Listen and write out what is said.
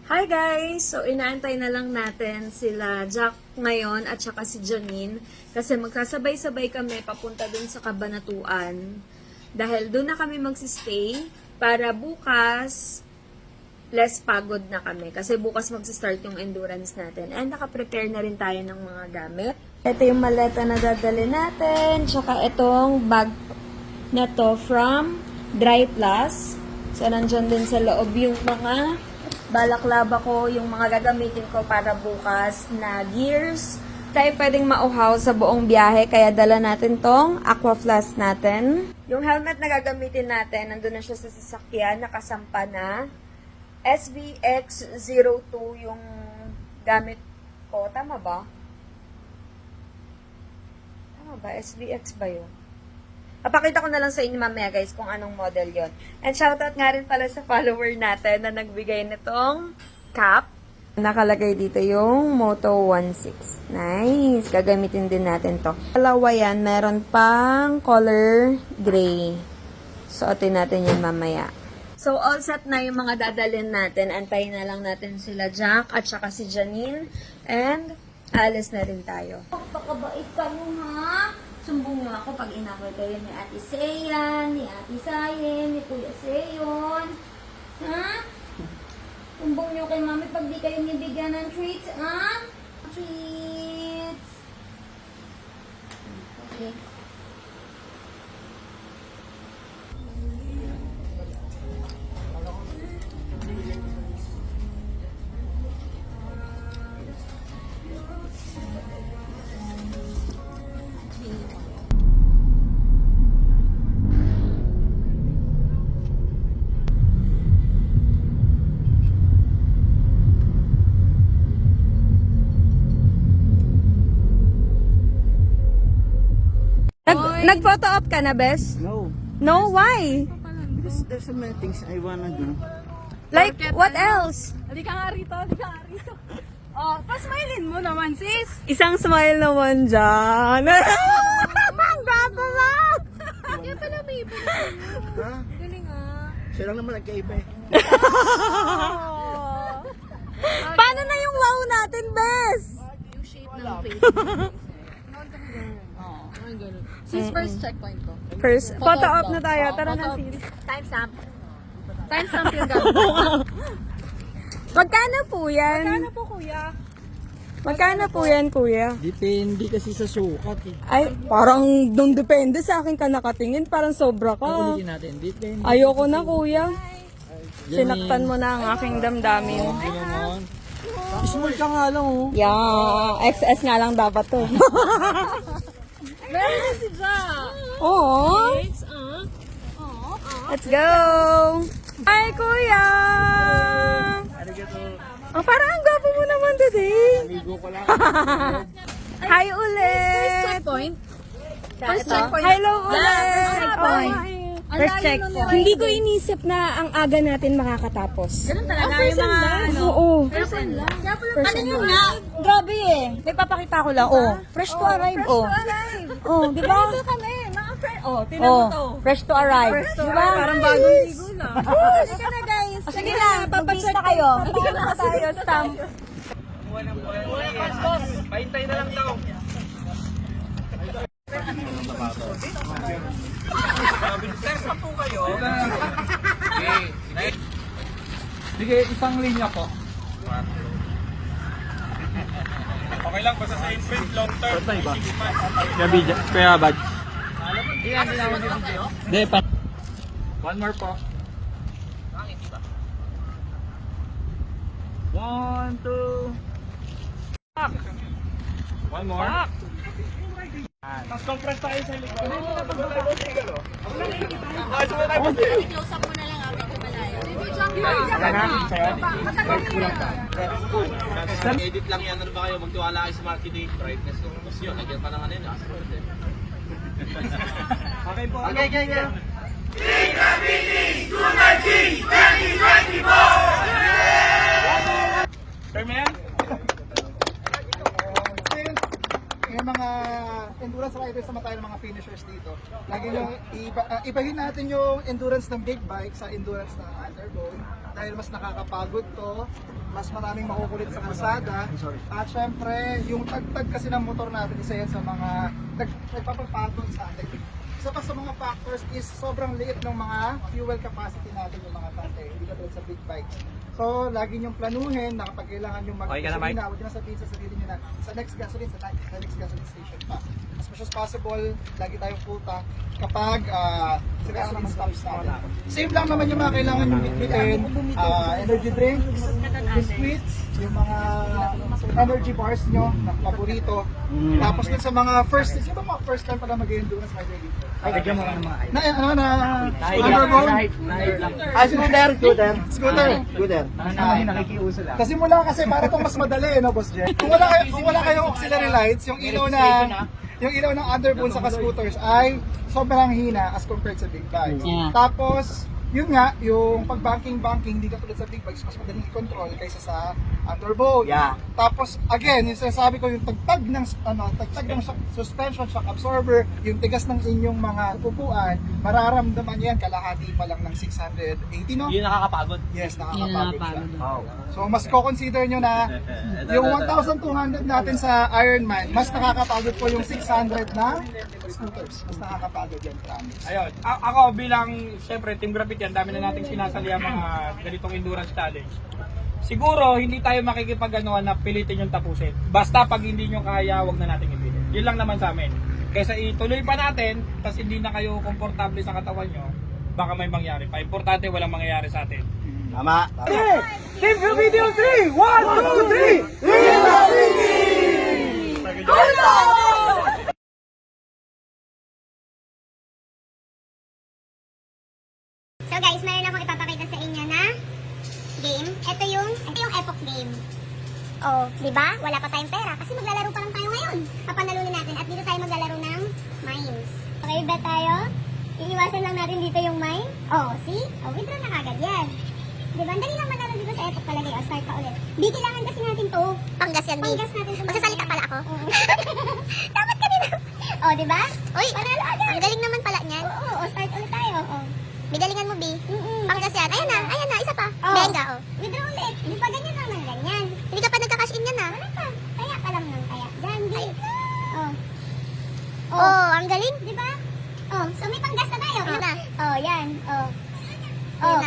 Hi guys! So, inaantay na lang natin sila Jack ngayon at saka si Janine kasi magsasabay-sabay kami papunta dun sa Kabanatuan dahil dun na kami magsistay para bukas less pagod na kami kasi bukas magsistart yung endurance natin and nakaprepare na rin tayo ng mga gamit. Ito yung maleta na dadali natin tsaka itong bag na to from Dry Plus. So, nandyan din sa loob yung mga balaklava ko, yung mga gagamitin ko para bukas na gears. Tayo pwedeng mauhaw sa buong biyahe, kaya dala natin tong aqua flask natin. Yung helmet na gagamitin natin, nandun na siya sa sasakyan, nakasampa na. SVX02 yung gamit ko. Tama ba? Tama ba? SVX ba yun? Papakita ko na lang sa inyo mamaya guys kung anong model yon. And shoutout nga rin pala sa follower natin na nagbigay nitong cap. Nakalagay dito yung Moto 16. Nice! Gagamitin din natin to. Dalawa yan, meron pang color gray. Suotin natin yan mamaya. So, all set na yung mga dadalhin natin. Antayin na lang natin sila Jack at saka si Janine. And, alis na rin tayo. Pakabait kayo ha! Sumbong niyo ako pag inaway kayo ni Ate Seyan, ni Ate Sayen, ni Kuya Seyon. Ha? Sumbong niyo kay Mami pag di kayo nibigyan ng treats, ha? Treats! Okay. Nag-photo op ka na, Bes? No. No, why? Because there's so many things I wanna do. Like, what else? Hindi ka nga rito, hindi ka nga rito. Oh, pasmilin mo naman, sis. Isang smile naman dyan. Ang gwapo mo! Yan pala, baby. Ha? Galing ah. Siya lang naman nagkaiba eh. Paano na yung wow natin, Bes? Yung shape ng face. Sis, first checkpoint ko. First, photo op na tayo. Tara na, sis. Timestamp. Timestamp yung gagawin. Magkano po yan? Ano po, kuya? Magkano po yan, kuya? Depende kasi sa sukat eh. Ay, parang doon depende sa akin ka nakatingin. Parang sobra ka. Ulitin natin. Depende. Ayoko na, kuya. Janine. Sinaktan mo na ang aking damdamin. Hindi naman. Small ka nga lang oh. Yeah, XS nga lang dapat to. Meron na si Ja. Oo. Let's go! Hi, kuya! Oh, parang ang gwapo mo naman today. Ligo ko lang. Hi ulit! Checkpoint? First checkpoint. Hello ulit! First checkpoint. First checkpoint. Hindi ko inisip na ang aga natin makakatapos. Ganun talaga yung mga ano. Oo. Person lang. Ano yun nga? Grabe eh. May papakita ko lang. Oh, fresh to arrive. Oh. Oh, di ba? Ito kami, mga friend. Oh, tinan mo Oh, to. fresh to arrive. Di ba? Parang bagong ligo lang. Sige na guys. Sige na, papacheck na kayo. Bigyan na tayo stamp. Paintay na lang daw. Sir, saan po kayo? Sige, isang linya po. Okay lang, basta sa inprint, long term. Kaya badge. Hindi, pa. One more po. One, two. One more. Tapos compress tayo sa likod. Close up mo na lang ang medyo malayo. Edit lang yan. Ano ba kayo? Magtiwala kayo sa marketing brightness. Kung gusto yun, nagyan pa naman yun. Okay po. Okay, okay, okay. Yung mga endurance rider items naman tayo ng mga finishers dito. Lagi yung ibahin natin yung endurance ng big bike sa endurance ng underbone dahil mas nakakapagod to, mas maraming makukulit sa kalsada. At syempre, yung tagtag kasi ng motor natin, isa yan sa mga nagpapapagod sa atin. Isa pa sa mga factors is sobrang liit ng mga fuel capacity natin yung mga tante, hindi katulad sa big bikes. So, lagi niyong planuhin na kapag kailangan niyong mag-gasolina, huwag niyo na sabihin sa sarili niyo na sa next gasoline station pa. As much as possible, lagi tayong full tank kapag sa gasoline stops natin. Same lang naman yung mga kailangan niyong bitbitin, energy drinks, biscuits, yung mga energy bars nyo na paborito. Tapos dun sa mga first time pa lang mag-endurance my baby. Lagyan mo ng mga Underbone. Scooter. Nakikiuso lang. Kasi mula kasi para itong mas madali, no, Boss Jeff? Kung wala kayong auxiliary lights, yung ilaw ng underbone sa scooters ay sobrang hina as compared sa big bikes. Tapos, yun nga, yung pag-banking, hindi katulad sa big bikes, mas madaling i-control kaysa sa underbone. Tapos, again, yung sinasabi ko, yung tagtag ng suspension shock absorber, yung tigas ng inyong mga upuan, mararamdaman yan kalahati pa lang ng 680, no? Yun nakakapagod. Yes, nakakapagod siya. So, mas ko-consider nyo na yung 1,200 natin sa Ironman, mas nakakapagod po yung 600 na scooters. Mas nakakapagod yan, promise. Ayun, ako bilang, syempre, Team Graffiti, ang dami na nating sinasali ang mga ganitong endurance challenge. Siguro, hindi tayo makikipag-anuan na pilitin yung tapusin. Basta pag hindi nyo kaya, wag na natin ipilit. Yun lang naman sa amin. Kaysa ituloy pa natin, tapos hindi na kayo komportable sa katawan nyo, baka may mangyari pa. Importante, walang mangyayari sa atin. Tama. Team Graffiti on 3! 1, 2, 3! Team Graffiti! So guys, meron akong ipapakita sa inyo na game. Ito yung Epoch game. Oh, di ba? Wala pa tayong pera kasi maglalaro pa lang tayo ngayon. Papanalunin natin at dito tayo maglalaro ng mines. Okay, bet tayo? Iiwasan lang natin dito yung mine. Oh, see? Oh, withdraw na kagad yan. Di ba? Ang dali lang manalo dito sa Epoch palagay. Oh, start ka ulit. Di, kailangan kasi natin to. Panggas yan, Panggas natin to. Magsasalita pala ako. Dapat kanina. Oh, di ba? Uy, panalo agad. Ang galing naman pala niyan. Oo, start ulit tayo. Oh. May galingan mo, B. Panggas yan. Ayan na, isa pa. Benga, oh. Withdraw ulit. Hindi pa ganyan naman, ganyan. Hindi ka pa nagka-cash in yan, ha? Wala pa. Kaya ka lang ng kaya. Diyan, B. Oh. Oh, ang galing. Di ba? Oh, so may panggas na tayo. Oh, yan. Oh. Oh.